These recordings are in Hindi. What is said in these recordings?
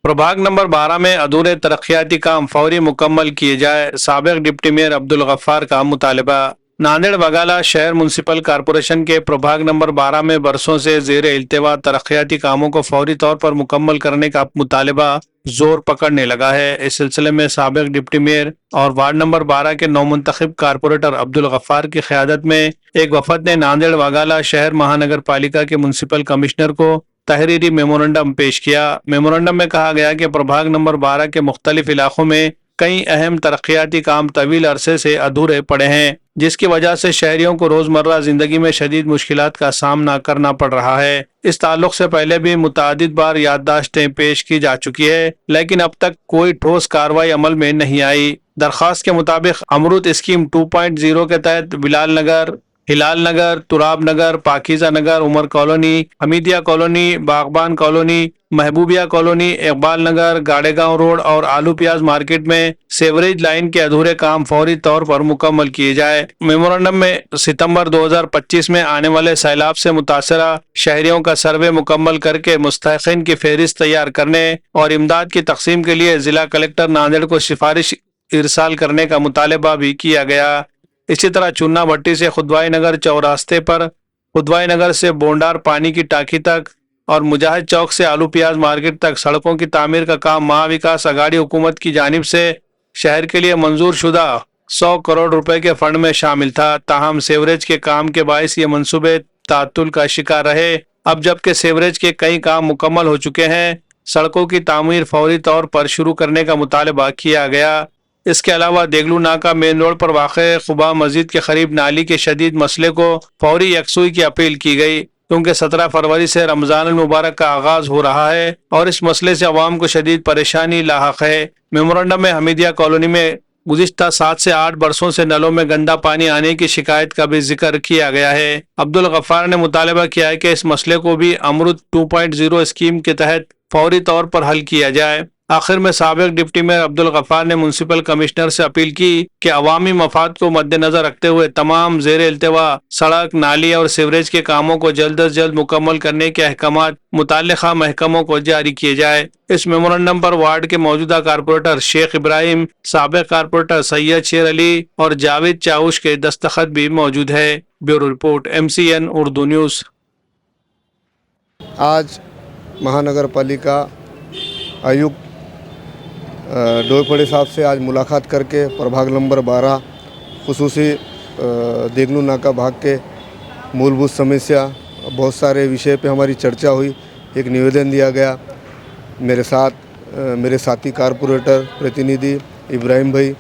प्रभाग नंबर 12 में अधूरे तरक्याती काम फौरी मुकम्मल किए जाए, साबिक डिप्टी मेयर अब्दुल गफ्फार का मुतालबा। नांदेड़ बगाला शहर म्युनिसिपल कॉरपोरेशन के प्रभाग नंबर 12 में बरसों से जेर इल्तिवा तरक्याती कामों को फौरी तौर पर मुकम्मल करने का मुतालबा जोर पकड़ने लगा है। इस सिलसिले में साबिक डिप्टी मेयर और वार्ड नंबर 12 के नौमुंतखब कारपोरेटर अब्दुल गफ्फार की क़यादत में एक वफद ने नांदेड़ बगाला शहर महानगर पालिका के म्युनिसिपल कमिश्नर को तहरीरी मेमोरेंडम पेश किया। मेमोरेंडम में कहा गया कि प्रभाग नंबर 12 के मुख्तलिफ इलाकों में कई अहम तरक्याती काम तवील अरसे से अधूरे पड़े हैं, जिसकी वजह से शहरियों को रोजमर्रा जिंदगी में शदीद मुश्किलात का सामना करना पड़ रहा है। इस ताल्लुक से पहले भी मुतादिद बार याददाश्तें पेश की जा चुकी है, लेकिन अब तक कोई ठोस कार्रवाई अमल में नहीं आई। दरख्वास्त के मुताबिक अमृत स्कीम 2.0 के तहत बिलाल नगर, हिलाल नगर, तुराब नगर, पाकिजा नगर, उमर कॉलोनी, हमीदिया कॉलोनी, बागबान कॉलोनी, महबूबिया कॉलोनी, इकबाल नगर, गाड़ेगांव रोड और आलू प्याज मार्केट में सेवरेज लाइन के अधूरे काम फौरी तौर पर मुकम्मल किए जाए। मेमोरेंडम में सितंबर 2025 में आने वाले सैलाब से मुतासरा शहरियों का सर्वे मुकम्मल करके मुस्तहिकीन की फहरिस्त तैयार करने और इमदाद की तकसीम के लिए जिला कलेक्टर नांदेड़ को सिफारिश इरसाल करने का मुतालबा भी किया गया। इसी तरह चुन्ना भट्टी से खुदवाई नगर चौरास्ते पर, खुदवाई नगर से बोंडार पानी की टाकी तक और मुजाहिद चौक से आलू प्याज मार्केट तक सड़कों की तामीर का काम महाविकास अघाड़ी हुकूमत की जानिब से शहर के लिए मंजूर शुदा 100 करोड़ रुपए के फंड में शामिल था। ताहम सेवरेज के काम के बायस ये मंसूबे तातुल का शिकार रहे। अब जबकि सेवरेज के कई काम मुकम्मल हो चुके हैं, सड़कों की तामीर फौरी तौर पर शुरू करने का मुतालबा किया गया। इसके अलावा देगलू नाका मेन रोड पर वाक़े खुबा मस्जिद के करीब नाली के शदीद मसले को फौरी यकसुई की अपील की गई, क्योंकि 17 फरवरी से रमजान मुबारक का आगाज हो रहा है और इस मसले से अवाम को शदीद परेशानी लाहक है। मेमोरेंडम में हमीदिया कॉलोनी में गुज़िश्ता 7 से 8 बरसों से नलों में गंदा पानी आने की शिकायत का भी जिक्र किया गया है। अब्दुल गफ्फार ने मुतालबा किया है कि इस मसले को भी अमृत 2.0 स्कीम के तहत फौरी तौर पर हल किया जाए। आखिर में साबिक डिप्टी मेयर अब्दुल गफ्फार ने म्युनिसिपल कमिश्नर से अपील की कि अवामी मफाद को मद्देनजर रखते हुए तमाम जेर इल्तिवा सड़क, नाली और सीवरेज के कामों को जल्द अज जल्द मुकम्मल करने के अहकामात मुतल्लिका महकमों को जारी किए जाए। इस मेमोरेंडम पर वार्ड के मौजूदा कारपोरेटर शेख इब्राहिम, साबिक कारपोरेटर सैयद शेर अली और जावेद चाउश के दस्तखत भी मौजूद है। Bureau report, MCN Urdu news. आज महानगर पालिका आयुक्त डोईपड़े साहब से आज मुलाकात करके प्रभाग नंबर 12 खुसूसी देगलू नाका भाग के मूलभूत समस्या बहुत सारे विषय पे हमारी चर्चा हुई। एक निवेदन दिया गया। मेरे साथ मेरे साथी कारपोरेटर प्रतिनिधि इब्राहिम भाई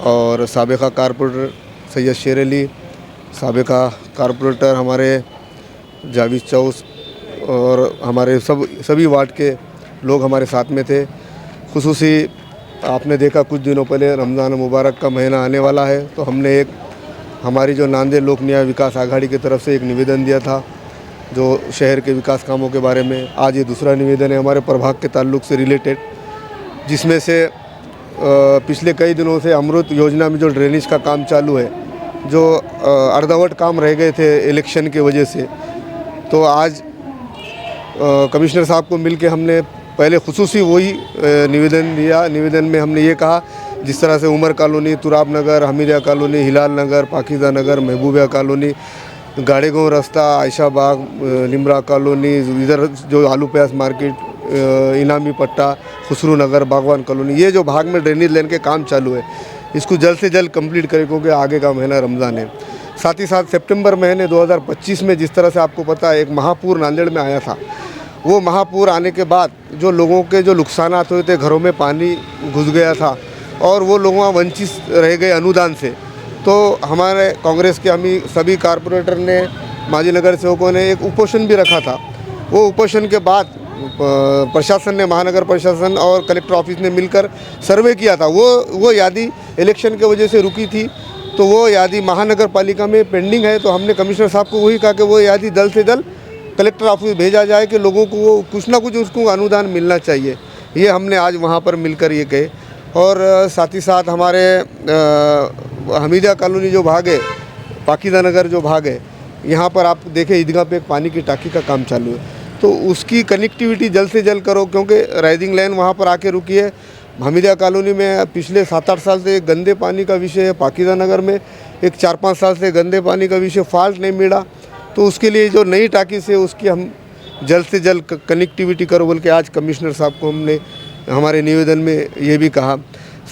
और साबिका कारपोरेटर सैयद शेर अली, साबिका कारपोरेटर हमारे जावेद चौस और हमारे सभी वार्ड के लोग हमारे साथ में थे। खुसूसी आपने देखा कुछ दिनों पहले रमज़ान मुबारक का महीना आने वाला है, तो हमने एक हमारी जो नांदेड़ लोक न्याय विकास आघाड़ी की तरफ से एक निवेदन दिया था जो शहर के विकास कामों के बारे में। आज ये दूसरा निवेदन है हमारे प्रभाग के ताल्लुक़ से रिलेटेड, जिसमें से पिछले कई दिनों से अमृत योजना में जो ड्रेनेज का काम चालू है, जो अर्धवट काम रह गए थे इलेक्शन की वजह से, तो आज कमिश्नर साहब को मिल के हमने पहले खुसूसी वही निवेदन दिया। निवेदन में हमने ये कहा, जिस तरह से उमर कॉलोनी, तुराब नगर, हमीदिया कॉलोनी, हिलाल नगर, पाकिजा नगर, महबूबिया कॉलोनी, गाड़ेगांव रास्ता, आयशा बाग, लिमरा कॉलोनी, इधर जो आलू प्याज मार्केट, इनामी पट्टा, खुसरू नगर, बागवान कॉलोनी, ये जो भाग में ड्रेनेज लाइन के काम चालू है, इसको जल्द से जल्द कंप्लीट करें, क्योंकि आगे का महीना रमज़ान है। साथ ही साथ सितंबर महीने 2025 में जिस तरह से आपको पता है एक महापूर नांदेड़ में आया था, वो महापूर आने के बाद जो लोगों के जो नुकसानात हुए थे, घरों में पानी घुस गया था और वो लोग वहाँ वंचित रह गए अनुदान से। तो हमारे कांग्रेस के हम सभी कारपोरेटर ने, माजी नगर सेवकों ने एक उपोषण भी रखा था। वो उपोषण के बाद प्रशासन ने, महानगर प्रशासन और कलेक्टर ऑफिस ने मिलकर सर्वे किया था। वो यादी इलेक्शन के वजह से रुकी थी, तो वो यादी महानगर पालिका में पेंडिंग है। तो हमने कमिश्नर साहब को वही कहा कि वो यादी जल्द से जल्द कलेक्टर ऑफिस भेजा जाए कि लोगों को वो कुछ ना कुछ उसको अनुदान मिलना चाहिए। ये हमने आज वहाँ पर मिलकर ये कहे। और साथ ही साथ हमारे हमीदिया कॉलोनी जो भाग है, पाकिजा नगर जो भाग है, यहाँ पर आप देखें ईदगाह पे एक पानी की टाकी का काम चालू है। तो उसकी कनेक्टिविटी जल्द से जल्द करो, क्योंकि राइजिंग लाइन वहाँ पर आके रुकी है। हमीदिया कॉलोनी में पिछले 7-8 साल से गंदे पानी का विषय है। पाकिजा नगर में एक 4-5 साल से गंदे पानी का विषय, फॉल्ट नहीं मिला। तो उसके लिए जो नई टाकी से उसकी हम जल्द से जल्द कनेक्टिविटी करो बोल के आज कमिश्नर साहब को हमने हमारे निवेदन में ये भी कहा।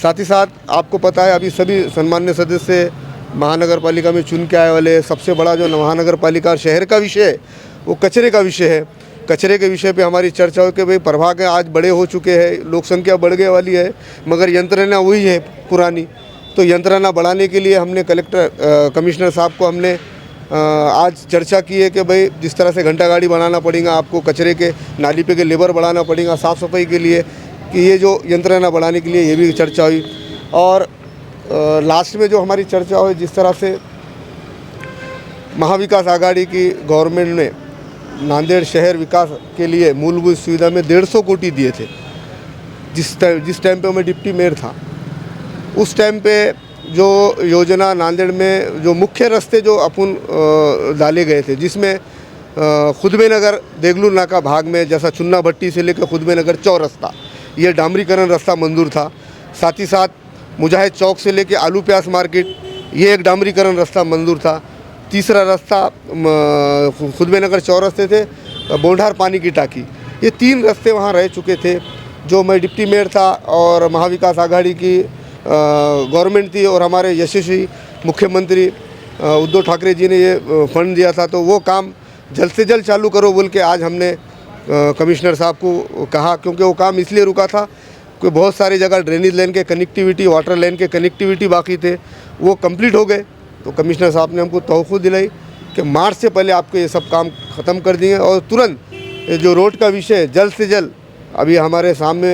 साथ ही साथ आपको पता है अभी सभी सम्मान्य सदस्य महानगर पालिका में चुन के आए वाले, सबसे बड़ा जो महानगर पालिका और शहर का विषय है वो कचरे का विषय है। कचरे के विषय पे हमारी चर्चा हो कि भाई प्रभाग आज बड़े हो चुके हैं, लोक संख्या बढ़ गए वाली है, मगर यंत्रणा वही है पुरानी। तो यंत्रणा बढ़ाने के लिए हमने कमिश्नर साहब को हमने आज चर्चा की है कि भाई जिस तरह से घंटा गाड़ी बनाना पड़ेगा आपको, कचरे के नाली पे के लेबर बढ़ाना पड़ेगा साफ़ सफाई के लिए, कि ये जो यंत्रणा बढ़ाने के लिए ये भी चर्चा हुई। और लास्ट में जो हमारी चर्चा हुई, जिस तरह से महाविकास आघाड़ी की गवर्नमेंट ने नांदेड़ शहर विकास के लिए मूलभूत सुविधा में 150 कोटी दिए थे। जिस टाइम पे मैं डिप्टी मेयर था, उस टाइम पे जो योजना नांदेड़ में जो मुख्य रास्ते जो अपन डाले गए थे, जिसमें खुदबे नगर देगलू नाका भाग में जैसा चुन्ना भट्टी से लेकर खुदबे नगर चौरस्ता, ये डामरीकरण रास्ता मंजूर था। साथ ही साथ मुजाहिद चौक से लेकर आलू प्याज मार्केट, ये एक डामरीकरण रास्ता मंजूर था। तीसरा रास्ता खुदबे नगर चौरस्ते थे बोंढार पानी की टाकी, ये 3 रास्ते वहाँ रह चुके थे। जो मैं डिप्टी मेयर था और महाविकास आघाड़ी की गवर्नमेंट थी और हमारे यशस्वी मुख्यमंत्री उद्धव ठाकरे जी ने ये फंड दिया था, तो वो काम जल्द से जल्द चालू करो बोल के आज हमने कमिश्नर साहब को कहा। क्योंकि वो काम इसलिए रुका था कि बहुत सारी जगह ड्रेनेज लाइन के कनेक्टिविटी, वाटर लाइन के कनेक्टिविटी बाकी थे, वो कंप्लीट हो गए। तो कमिश्नर साहब ने हमको तोहफ़ा दिलाई कि मार्च से पहले आपको ये सब काम ख़त्म कर दिए और तुरंत जो रोड का विषय है जल्द से जल्द, अभी हमारे सामने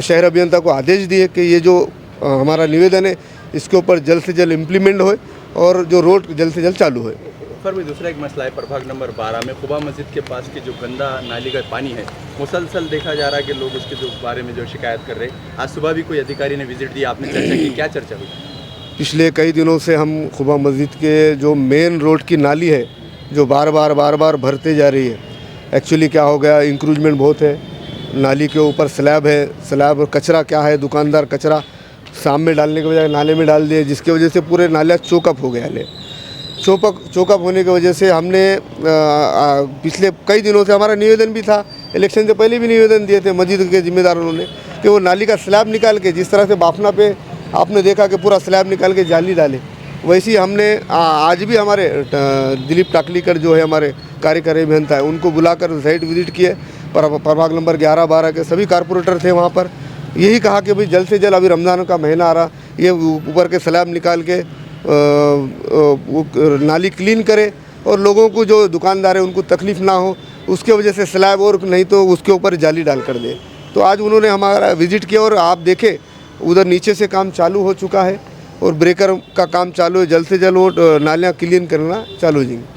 शहर अभियंता को आदेश दिए कि ये जो हमारा निवेदन है इसके ऊपर जल्द से जल्द इम्प्लीमेंट होए और जो रोड जल्द से जल्द चालू होए। सर में दूसरा एक मसला है, प्रभाग नंबर 12 में खुबा मस्जिद के पास की जो गंदा नाली का पानी है, मुसलसल देखा जा रहा है कि लोग उसके जो बारे में जो शिकायत कर रहे हैं। आज सुबह भी कोई अधिकारी ने विजिट दिया, आपने चर्चा की, क्या चर्चा हुई? पिछले कई दिनों से हम खुबा मस्जिद के जो मेन रोड की नाली है जो बार बार भरते जा रही है। एक्चुअली क्या हो गया, इंक्रूजमेंट बहुत है, नाली के ऊपर स्लैब है, स्लैब और कचरा क्या है, दुकानदार कचरा शाम में डालने के बजाय नाले में डाल दिए, जिसकी वजह से पूरे नाला चोकअप हो गया। चोकअप होने की वजह से हमने पिछले कई दिनों से हमारा निवेदन भी था, इलेक्शन से पहले भी निवेदन दिए थे मस्जिद के जिम्मेदारों ने कि वो नाली का स्लैब निकाल के, जिस तरह से बाफना पे आपने देखा कि पूरा स्लैब निकाल के जाली डाले, वैसे ही हमने आज भी हमारे दिलीप टाकलीकर जो है हमारे कार्यकारी अभियंता है, उनको बुलाकर साइट विजिट किए। प्रभाग नंबर 11-12 के सभी कारपोरेटर थे वहाँ पर, यही कहा कि भाई जल्द से जल्द, अभी रमज़ान का महीना आ रहा, ये ऊपर के स्लैब निकाल के नाली क्लीन करे और लोगों को जो दुकानदार है उनको तकलीफ़ ना हो, उसके वजह से स्लैब और नहीं तो उसके ऊपर जाली डाल कर दे। तो आज उन्होंने हमारा विजिट किया और आप देखें उधर नीचे से काम चालू हो चुका है और ब्रेकर का काम चालू है, जल्द से जल्द वो नालियाँ क्लीन करना चालू हो जाएंगी।